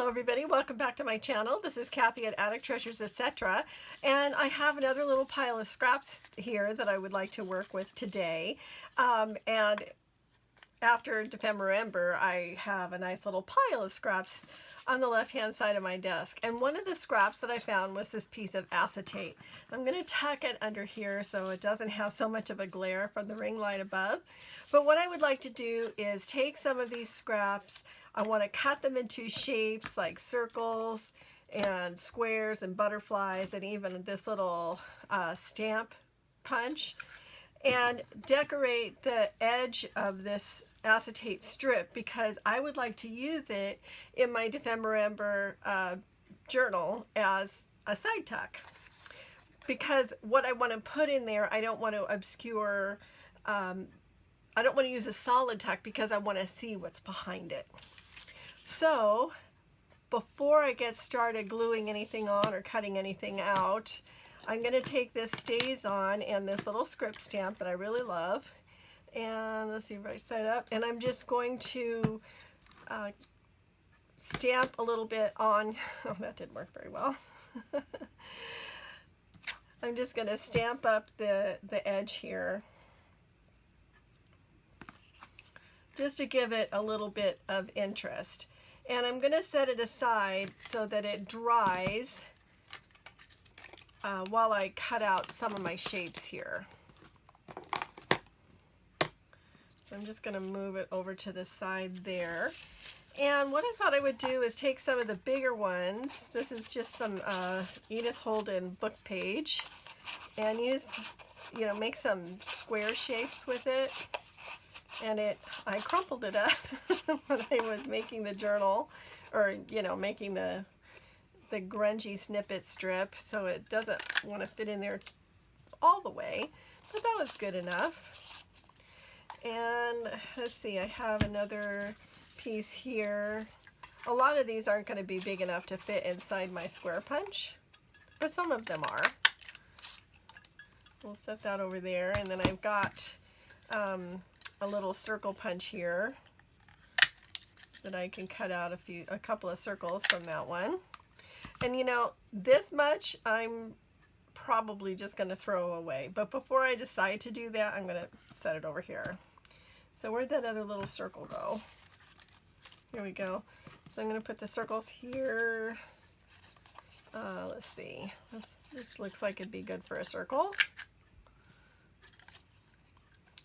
Hello everybody, welcome back to my channel. This is Kathy at Attic Treasures, etc. And I have another little pile of scraps here that I would like to work with today. And after Defember, I have a nice little pile of scraps on the left hand side of my desk. And one of the scraps that I found was this piece of acetate. I'm going to tuck it under here so it doesn't have so much of a glare from the ring light above. But what I would like to do is take some of these scraps. I want to cut them into shapes like circles and squares and butterflies and even this little stamp punch, and decorate the edge of this acetate strip because I would like to use it in my Defember journal as a side tuck. Because what I want to put in there, I don't want to obscure, I don't want to use a solid tuck because I want to see what's behind it. So before I get started gluing anything on or cutting anything out, I'm going to take this StazOn and this little script stamp that I really love, and let's see if I set up, and I'm just going to stamp a little bit on, oh that didn't work very well. I'm just going to stamp up the edge here just to give it a little bit of interest. And I'm going to set it aside so that it dries while I cut out some of my shapes here. So I'm just going to move it over to the side there. And what I thought I would do is take some of the bigger ones. This is just some Edith Holden book page, and use, make some square shapes with it. And I crumpled it up when I was making the journal, or making the grungy snippet strip, so it doesn't want to fit in there all the way, but that was good enough. And let's see, I have another piece here. A lot of these aren't going to be big enough to fit inside my square punch, but some of them are. We'll set that over there, and then I've got a little circle punch here that I can cut out a couple of circles from that one. And this much I'm probably just going to throw away, but before I decide to do that, I'm going to set it over here. So where'd that other little circle go? Here we go. So I'm going to put the circles here. Let's see, this looks like it'd be good for a circle.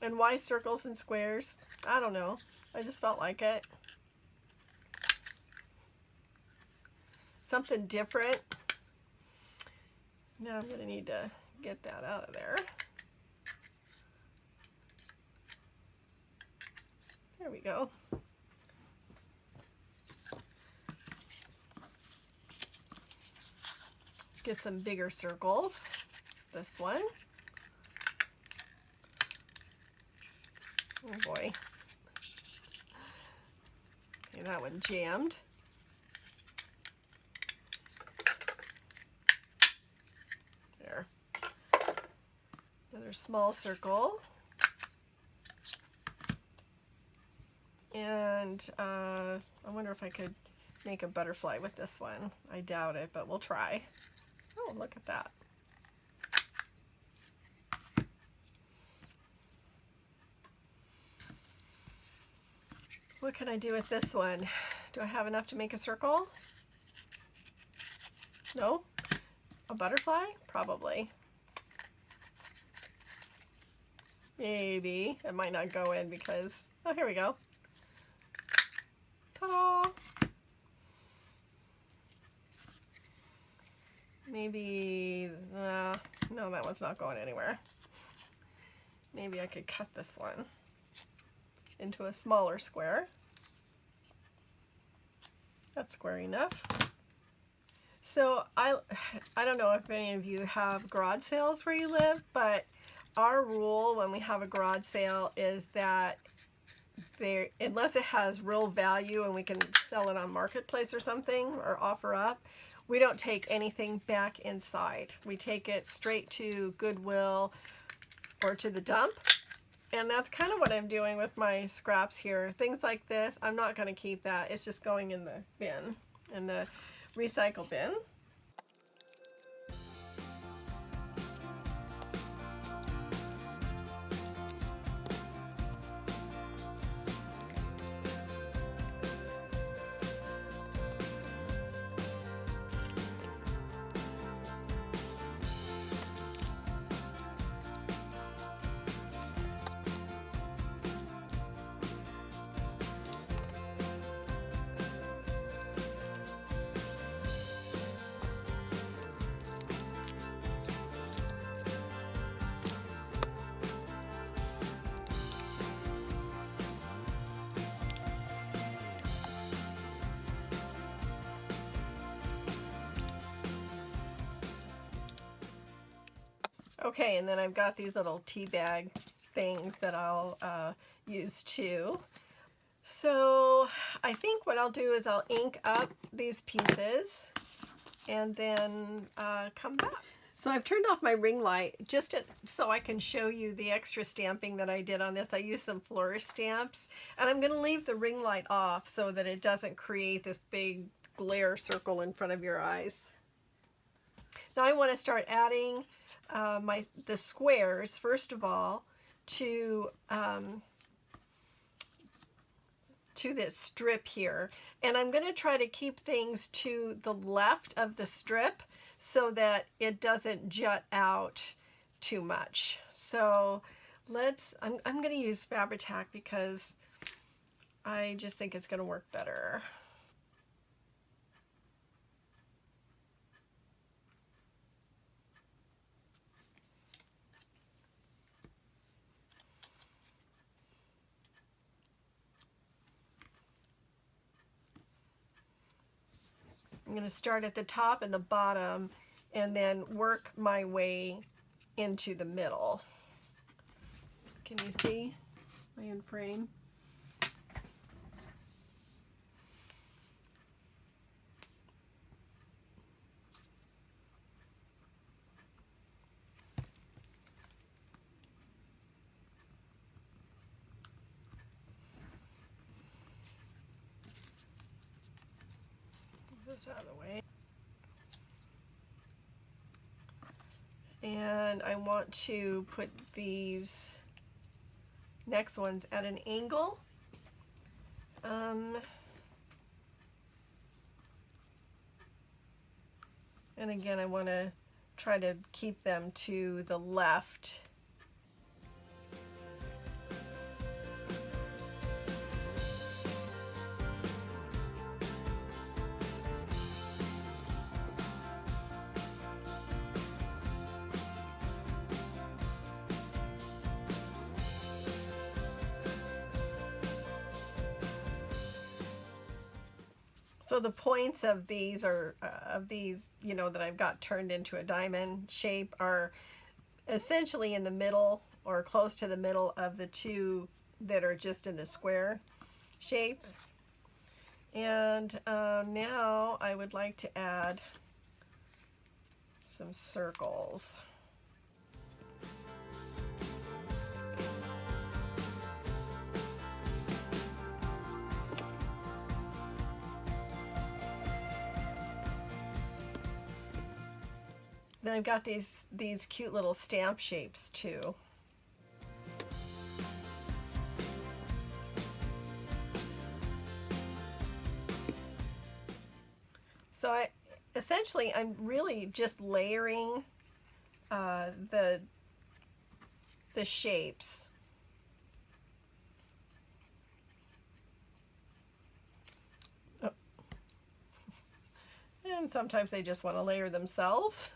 And why circles and squares? I don't know, I just felt like it. Something different. Now I'm going to need to get that out of there. There we go. Let's get some bigger circles. This one. Oh boy. Okay, that one jammed. There. Another small circle. And I wonder if I could make a butterfly with this one. I doubt it, but we'll try. Oh, look at that. What can I do with this one? Do I have enough to make a circle? No? A butterfly? Probably. Maybe. It might not go in because, oh, here we go. Ta-da! Maybe, no, that one's not going anywhere. Maybe I could cut this one into a smaller square. That's square enough. So I don't know if any of you have garage sales where you live, but our rule when we have a garage sale is that unless it has real value and we can sell it on Marketplace or something or offer up, we don't take anything back inside. We take it straight to Goodwill or to the dump. And that's kind of what I'm doing with my scraps here. Things like this, I'm not going to keep that. It's just going in the bin. in the recycle bin. Okay, and then I've got these little tea bag things that I'll use too. So I think what I'll do is I'll ink up these pieces and then come back. So I've turned off my ring light so I can show you the extra stamping that I did on this. I used some flourish stamps, and I'm going to leave the ring light off so that it doesn't create this big glare circle in front of your eyes. Now I want to start adding the squares, first of all, to this strip here. And I'm going to try to keep things to the left of the strip so that it doesn't jut out too much. So I'm going to use Fabri-Tac because I just think it's going to work better. I'm going to start at the top and the bottom and then work my way into the middle. Can you see? Am I in frame? Move this out of the way. And I want to put these next ones at an angle. And again, I want to try to keep them to the left. So the points of these you know, that I've got turned into a diamond shape are essentially in the middle or close to the middle of the two that are just in the square shape. And now I would like to add some circles. Then I've got these cute little stamp shapes too. So essentially I'm really just layering the shapes. Oh. And sometimes they just want to layer themselves.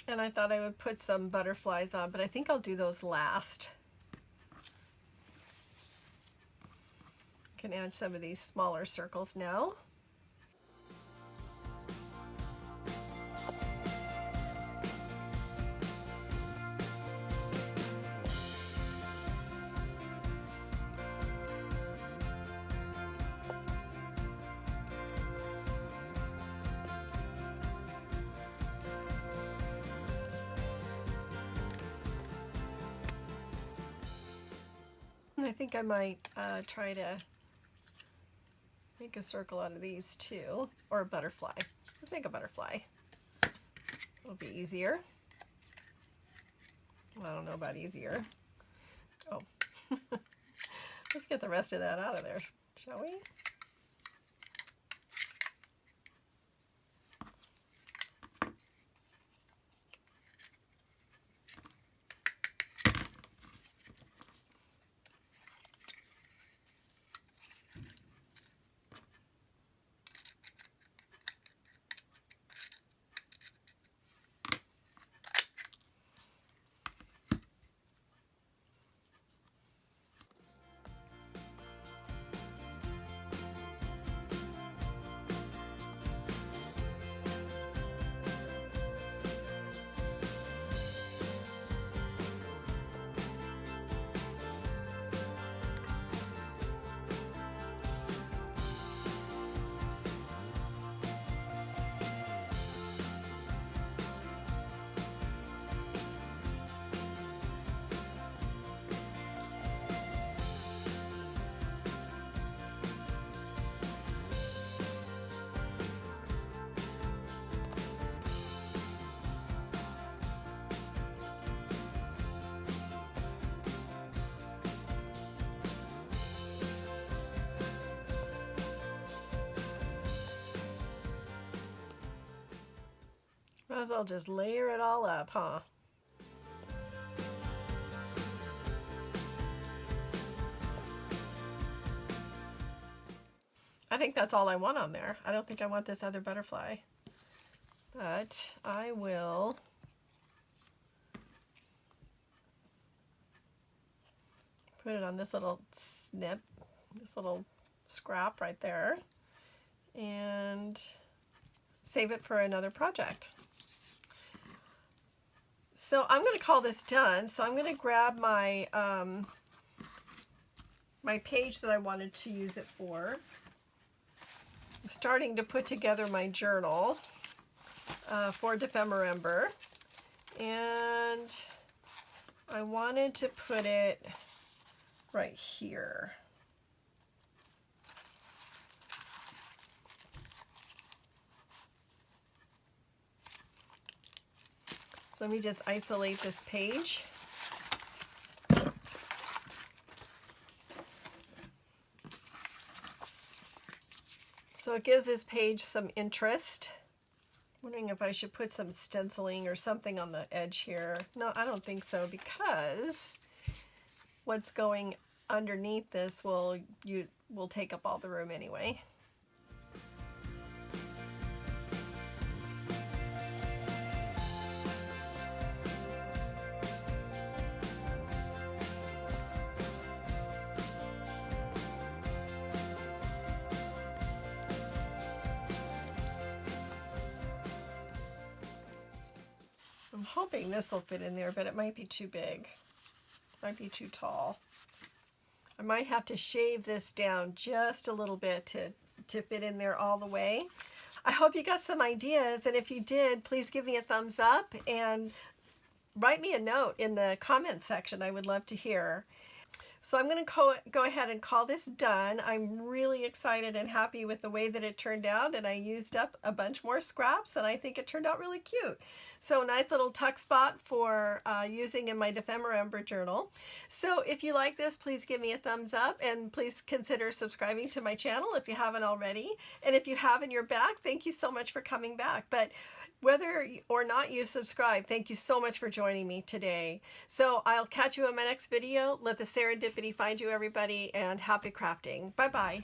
And I thought I would put some butterflies on, but I think I'll do those last. Can add some of these smaller circles now. I think I might try to make a circle out of these too, or a butterfly. Let's make a butterfly. It'll be easier. Well, I don't know about easier. Oh, let's get the rest of that out of there, shall we? Might as well just layer it all up, huh? I think that's all I want on there. I don't think I want this other butterfly. But I will put it on this little snip, this little scrap right there, and save it for another project. So I'm going to call this done. So I'm going to grab my my page that I wanted to use it for. I'm starting to put together my journal for Defemember, and I wanted to put it right here. So let me just isolate this page. So it gives this page some interest. Wondering if I should put some stenciling or something on the edge here. No, I don't think so, because what's going underneath this will take up all the room anyway. I'm hoping this will fit in there, but it might be too big. Might be too tall. I might have to shave this down just a little bit to fit in there all the way. I hope you got some ideas, and if you did, please give me a thumbs up and write me a note in the comment section. I would love to hear. So I'm going to go ahead and call this done. I'm really excited and happy with the way that it turned out, and I used up a bunch more scraps, and I think it turned out really cute. So nice little tuck spot for using in my Defemember journal. So if you like this, please give me a thumbs up, and please consider subscribing to my channel if you haven't already. And if you have and you're back, thank you so much for coming back. But whether or not you subscribe, thank you so much for joining me today. So I'll catch you in my next video. Let the serendipity find you, everybody, and happy crafting. Bye-bye.